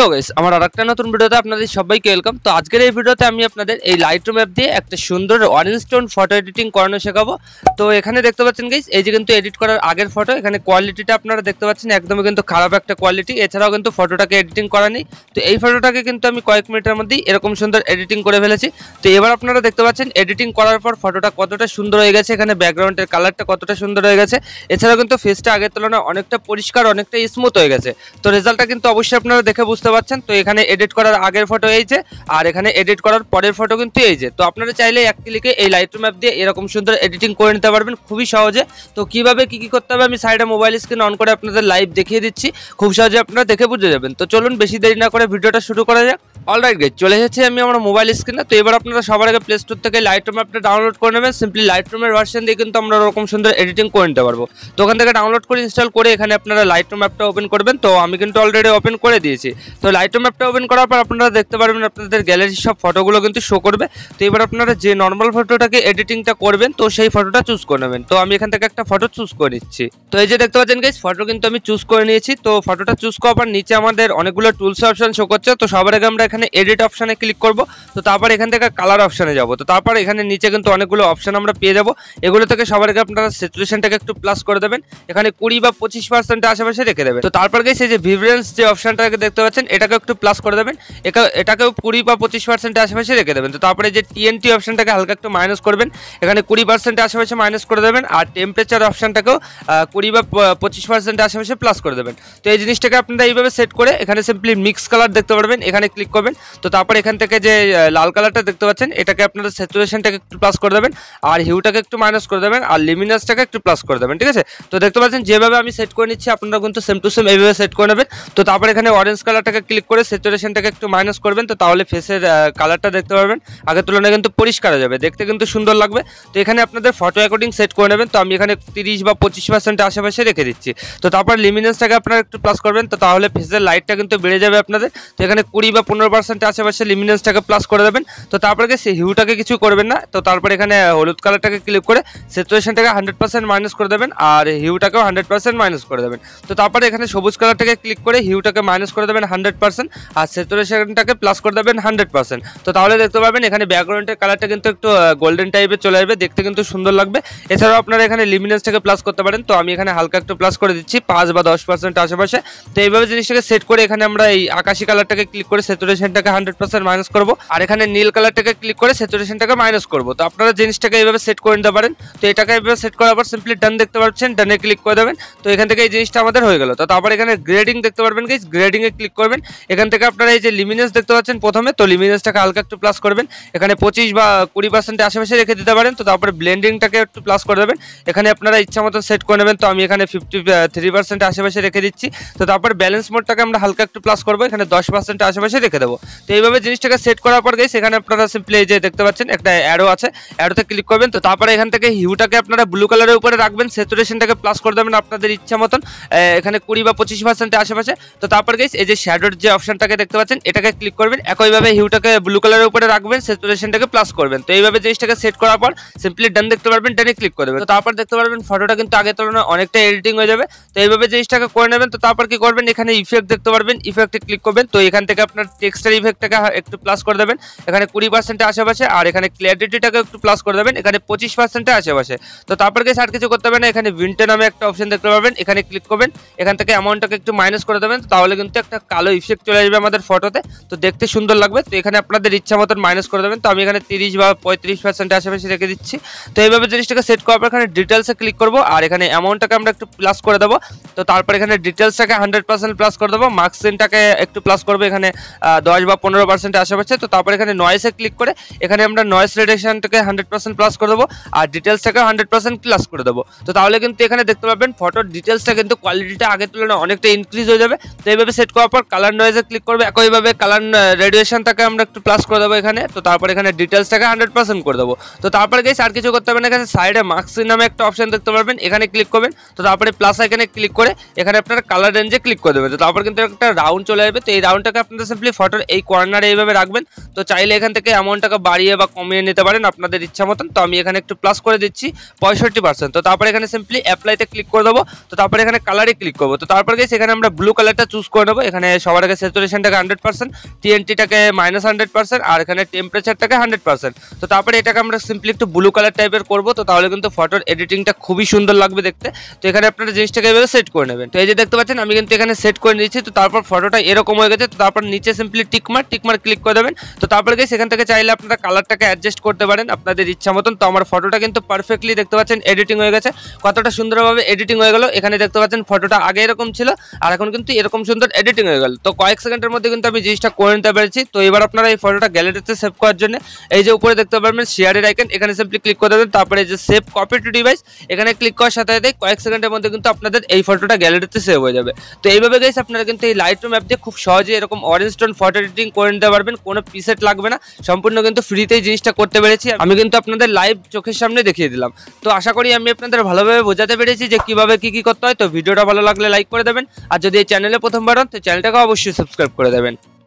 তো গাইস আমার আরেকটা নতুন ভিডিওতে আপনাদের সবাইকে ওয়েলকাম। তো আজকের এই ভিডিওতে আমি আপনাদের এই লাইটরুম অ্যাপ দিয়ে একটা সুন্দর অরেঞ্জ টোন ফটো এডিটিং করানো শেখাবো। তো এখানে দেখতে পাচ্ছেন গাইস, এই যে কিন্তু এডিট করার আগের ফটো, এখানে কোয়ালিটিটা আপনারা দেখতে পাচ্ছেন একদমই কিন্তু খারাপ একটা কোয়ালিটি। এছাড়াও কিন্তু ফটোটাকে এডিটিং করা নেই। তো এই ফটোটাকে কিন্তু আমি কয়েক মিনিটের মধ্যেই এরকম সুন্দর এডিটিং করে ফেলেছি। তো এবার আপনারা দেখতে পাচ্ছেন এডিটিং করার পর ফটোটা কতটা সুন্দর হয়ে গেছে, এখানে ব্যাকগ্রাউন্ডের কালারটা কতটা সুন্দর হয়ে গেছে। এছাড়াও কিন্তু ফেসটা আগের তুলনায় অনেকটা পরিষ্কার, অনেকটা স্মুথ হয়ে গেছে। তো রেজাল্টটা কিন্তু অবশ্যই আপনারা দেখে বুঝতে পারছেন। তো এখানে এডিট করার আগের ফটো এই যে, আর এখানে এডিট করার পরের ফটো কিন্তু এই যে। তো আপনারা চাইলে এক ক্লিকে এই লাইটরুম অ্যাপ দিয়ে এরকম সুন্দর এডিটিং করে নিতে পারবেন খুবই সহজে। তো কিভাবে কি করতে হবে আমি সাইডে মোবাইল স্ক্রিন অন করে আপনাদের লাইভ দেখিয়ে দিচ্ছি, খুব সহজে আপনারা দেখে বুঝে যাবেন। তো চলুন বেশি দেরি না করে ভিডিওটা শুরু করা যাক। অলরাইট গাইস, চলে এসেছি আমি আমার মোবাইল স্ক্রিনে। তো এবার আপনারা সবার আগে প্লে স্টোর থেকে লাইটরুম অ্যাপটা ডাউনলোড করে নেবেন। সিম্পলি লাইটরুমের ভার্সন দিয়ে কিন্তু আমরা ওরকম সুন্দর এডিটিং করে নিতে পারবো। তো ওখান থেকে ডাউনলোড করে ইনস্টল করে এখানে আপনারা লাইটরুম অ্যাপটা ওপেন করবেন। তো আমি কিন্তু অলরেডি ওপেন করে দিয়েছি। তো লাইটরুম অ্যাপটা ওপেন করার পর আপনারা দেখতে পারবেন আপনাদের গ্যালারির সব ফটোগুলো কিন্তু শো করবে। তো এবার আপনারা যে নর্মাল ফটোটাকে এডিটিংটা করবেন তো সেই ফটোটা চুজ করে নেবেন। তো আমি এখান থেকে একটা ফটো চুজ করে নিচ্ছি। তো এই যে দেখতে পাচ্ছেন গাইস, ফটো কিন্তু আমি চুজ করে নিয়েছি। তো ফটোটা চুজ করার পর নিচে আমাদের অনেকগুলো টুলস অপশন শো করছে। তো সবার আগে আমরা এখানে এডিট অপশনে ক্লিক করব। তো তারপর এখান থেকে কালার অপশনে যাব। তো তারপর এখানে নিচে কিন্তু অনেকগুলো অপশন আমরা পেয়ে যাব। এগুলো থেকে সবার আগে আপনারা স্যাচুরেশনটাকে একটু প্লাস করে দেবেন, এখানে 20 বা 25% আশেপাশে রেখে দেবেন। তো তারপর গাইস এই যে ভিব্রেন্স যে অপশনটাকে দেখতে পাচ্ছেন এটাকে একটু প্লাস করে দেবেন, এটাকেও 20 বা 25% আশেপাশে রেখে দেবেন। তো তারপরে যে টিএনটি অপশনটাকে হালকা একটু মাইনাস করবেন, এখানে 20% আশেপাশে মাইনাস করে দেবেন। আর টেম্পারেচার অপশনটাকেও 20 বা 25% আশেপাশে প্লাস করে দেবেন। তো এই জিনিসটাকে আপনারা এইভাবে সেট করে এখানে সিম্পলি মিক্স কালার দেখতে পারবেন, এখানে ক্লিক করবেন। তো তারপর এখান থেকে যে লাল কালারটা দেখতে পাচ্ছেন এটাকে আপনারা স্যাচুরেশনটাকে একটু প্লাস করে দেবেন, আর হিউটাকে একটু মাইনাস করে দেবেন, আর লিমিনাসটাকে একটু প্লাস করে দেবেন। ঠিক আছে, তো দেখতে পাচ্ছেন যেভাবে আমি সেট করে নিচ্ছি আপনারা কিন্তু সেম টু সেম এইভাবে সেট করে নেবেন। তো তারপর এখানে অরেঞ্জ কালারটাকে ক্লিক করে স্যাচুরেশনটাকে একটু মাইনাস করবেন। তো তাহলে ফেসের কালারটা দেখতে পারবেন আগের তুলনায় কিন্তু পরিষ্কার হয়ে যাবে, দেখতে কিন্তু সুন্দর লাগবে। তো এখানে আপনাদের ফটো অ্যাকর্ডিং সেট করে নেবেন। তো আমি এখানে 30 বা 25% আশেপাশে রেখে দিচ্ছি। তো তারপর লিমিনেন্সটাকে আপনারা একটু প্লাস করবেন। তো তাহলে ফেসের লাইটটা কিন্তু বেড়ে যাবে আপনাদের। তো এখানে 20 বা 15% আশেপাশে লিমিনেন্সটাকে প্লাস করে দেবেন। তো তারপরে সেই হিউটাকে কিছু করবেন না। তো তারপরে এখানে হলুদ কালারটাকে ক্লিক করে স্যাচুরেশনটাকে 100% মাইনাস করে দেবেন, আর হিউটাকেও 100% মাইনাস করে দেবেন। তো তারপরে এখানে সবুজ কালারটাকে ক্লিক করে হিউটাকে মাইনাস করে দেবেন 100%, আর স্যাচুরেশনটাকে প্লাস করে দেবেন 100%। তো তাহলে দেখতে পাবেন এখানে ব্যাকগ্রাউন্ডের কালারটা কিন্তু একটু গোল্ডেন টাইপের চলে আসবে, দেখতে কিন্তু সুন্দর লাগবে। এছাড়াও আপনারা এখানে লিমিনেন্সটাকে প্লাস করতে পারেন। তো আমি এখানে হালকা একটু প্লাস করে দিচ্ছি 5 বা 10% আশেপাশে। তো এইভাবে জিনিসটাকে সেট করে এখানে আমরা এই আকাশি কালারটাকে ক্লিক করে স্যাচুরেশনটাকে 100% মাইনাস করব, আর এখানে নীল কালারটাকে ক্লিক করে স্যাচুরেশনটাকে মাইনাস করব। তো আপনারা জিনিসটাকে এইভাবে সেট করে নিতে পারেন। তো এটাকে এইভাবে সেট করার পর সিম্পলি ডান দেখতে পাচ্ছেন, ডানে ক্লিক করে দেবেন। তো এখান থেকে এই জিনিসটা আমাদের হয়ে গেল। তো তারপর এখানে গ্রেডিং দেখতে পারবেন গাইস, গ্রেডিং এ ক্লিক করবেন। এখান থেকে আপনারা এই যে লিমিনেন্স দেখতে পাচ্ছেন প্রথমে, তো লিমিনেন্সটাকে হালকা একটু প্লাস করবেন, এখানে 25 বা 20% আশেপাশে রেখে দিতে পারেন। তো তারপরে ব্লেন্ডিংটাকে একটু প্লাস করে দেবেন, এখানে আপনারা ইচ্ছা মতো সেট করে নেবেন। তো আমি এখানে 53% আশেপাশে রেখে দিচ্ছি। তো তারপর ব্যালেন্স মোডটাকে আমরা হালকা একটু প্লাস করবো, এখানে 10% আশেপাশে রেখে দেবো। তো এইভাবে জিনিসটাকে সেট করার পর গাইস এখানে আপনারা সিম্পলি এই যে দেখতে পাচ্ছেন একটা অ্যারো আছে, অ্যারোতে ক্লিক করবেন। তো তারপরে এখান থেকে হিউটাকে আপনারা ব্লু কালারের উপরে রাখবেন, স্যাচুরেশনটাকে প্লাস করে দেবেন আপনাদের ইচ্ছা মতন, এখানে 20 বা 25% আশেপাশে। তো তারপর গাইস এই যে শ্যাডোর যে অপশনটাকে দেখতে পাচ্ছেন এটাকে ক্লিক করবেন, একইভাবে হিউটাকে ব্লু কালারের উপরে রাখবেন, স্যাচুরেশনটাকে প্লাস করবেন। তো এইভাবে জিনিসটাকে সেট করার পর সিম্পলি ডান দেখতে পারবেন, ডানে ক্লিক করে দেবেন। তো তারপর দেখতে পারবেন ফটোটা কিন্তু আগের তুলনায় অনেকটা এডিটিং হয়ে যাবে। তো এইভাবে জিনিসটাকে করে নেবেন। তো তারপর কি করবেন, এখানে ইফেক্ট দেখতে পারবেন, ইফেক্টে ক্লিক করবেন। তো এখান থেকে আপনার টেক্সচার ইফেক্টটাকে একটু প্লাস করে দেবেন, এখানে 20% আশেপাশে, আর এখানে ক্লিয়ারিটিটাকে একটু প্লাস করে দেবেন, এখানে 25% আশেপাশে। তো তারপর গেছে আর কিছু করতে হবে না, এখানে ভিন্টে নামে একটা অপশন দেখতে পাবেন, এখানে ক্লিক করবেন, এখান থেকে অ্যামাউন্টটাকে একটু মাইনাস করে দেবেন। তাহলে কিন্তু একটা কালো ইফেক্ট চলে আসবে আমাদের ফটোতে, তো দেখতে সুন্দর লাগবে। তো এখানে আপনাদের ইচ্ছা মতন মাইনাস করে দেবেন। তো আমি এখানে 30 বা 35% আশেপাশে রেখে দিচ্ছি। তো এইভাবে জিনিসটাকে সেট করার পর এখানে ডিটেলসে ক্লিক করবো, আর এখানে অ্যামাউন্টটাকে আমরা একটু প্লাস করে দেবো। তো তারপর এখানে ডিটেলসটাকে 100% প্লাস করে দেবো, মার্কসিনটাকে একটু প্লাস করবো, এখানে 10 বা 15% আশেপাশে। তো তারপর এখানে নয়েসে ক্লিক করে এখানে আমরা নয়েস রিডাকশনটাকে 100% প্লাস করে দেবো, আর ডিটেলসটাকে 100% প্লাস করে দেবো। তো তাহলে কিন্তু এখানে দেখতে পাবেন ফটোর ডিটেলসটা কিন্তু কোয়ালিটিটা আগের তুলনায় অনেকটা ইনক্রিজ হয়ে যাবে। তো এইভাবে সেট করার পর কালার নয়েজে ক্লিক করবে, একইভাবে কালার রেডিয়েশনটাকে আমরা একটু প্লাস করে দেবো এখানে। তো তারপর এখানে ডিটেলসটাকে 100% করে দেবো। তো তারপরে গেছে আর কিছু করতে হবে না, এখানে সাইডে মার্কসিন নামে একটা অপশন দেখতে পারবেন, এখানে ক্লিক করবেন। তো তারপরে প্লাস আইকনে ক্লিক করে এখানে আপনারা কালার রেঞ্জে ক্লিক করে দেবেন। তো তারপর কিন্তু একটা রাউন্ড চলে আসবে। তো এই রাউন্ডটাকে আপনারা সিম্পলি ফটো ফটোর এই কর্নারে এইভাবে রাখবেন। তো চাইলে এখান থেকে অ্যামাউন্টটাকে বাড়িয়ে বা কমিয়ে নিতে পারেন আপনাদের ইচ্ছা মতন। তো আমি এখানে একটু প্লাস করে দিচ্ছি 65%। তো তারপরে এখানে সিম্পলি অ্যাপ্লাইতে ক্লিক করে দেবো। তো তারপরে এখানে কালারে ক্লিক করবো। তো তারপরে গেছে এখানে আমরা ব্লু কালারটা চুজ করে নেবো। এখানে সবার আগে স্যাচুরেশনটাকে 100%, টিএনটিটাকে -100% আর এখানে টেম্পারেচারটাকে 100%। তো তারপরে এটাকে আমরা সিম্পলি একটু ব্লু কালার টাইপের করবো। তো তাহলে কিন্তু ফটোর এডিটিংটা খুবই সুন্দর লাগবে দেখতে। তো এখানে আপনারা জিনিসটাকে এভাবে সেট করে নেবেন। তো এই যে দেখতে পাচ্ছেন আমি কিন্তু এখানে সেট করে নিয়েছি। তো তারপর ফটোটা এরকম হয়ে গেছে। তো তারপর নিচে সিম্পলি টিকমার্ক ক্লিক করে দেবেন। তো তারপরে গিয়ে সেখান থেকে চাইলে আপনারা কালারটাকে অ্যাডজাস্ট করতে পারেন আপনাদের ইচ্ছা মতন। তো আমার ফটোটা কিন্তু পারফেক্টলি দেখতে পাচ্ছেন এডিটিং হয়ে গেছে। কতটা সুন্দরভাবে এডিটিং হয়ে গেল। এখানে দেখতে পাচ্ছেন ফটোটা আগে এরকম ছিল আর এখন কিন্তু এরকম সুন্দর এডিটিং হয়ে গেল। তো কয়েক সেকেন্ডের মধ্যে কিন্তু আমি জিনিসটা করে নিতে পেরেছি। তো এবার আপনারা এই ফটোটা গ্যালারিতে সেভ করার জন্য এই যে উপরে দেখতে পারবেন শেয়ারের আইকন, এখানে সিম্পলি ক্লিক করে দেবেন। তারপরে এই যে সেভ কপি টু ডিভাইস, এখানে ক্লিক করার সাথে সাথে কয়েক সেকেন্ডের মধ্যে কিন্তু আপনাদের এই ফটোটা গ্যালারিতে সেভ হয়ে যাবে। তো এইভাবে গাইস আপনারা কিন্তু এই লাইটরুম অ্যাপ দিয়ে খুব সহজে এরকম অরেঞ্জ টোন ফটো এডিটিং করে নিতে পারবেন। কোনো প্রিসেট লাগবে না, সম্পূর্ণ কিন্তু ফ্রিতেই জিনিসটা করতে পেরেছি। আমি কিন্তু আপনাদের লাইভ চোখের সামনে দেখিয়ে দিলাম। তো আশা করি আমি আপনাদের ভালোভাবে বোঝাতে পেরেছি যে কিভাবে কি করতে হয়। তো ভিডিওটা ভালো লাগলে লাইক করে দেবেন আর যদি এই চ্যানেলে প্রথমবার হন তো চ্যানেলটাকে অবশ্যই সাবস্ক্রাইব করে দেবেন।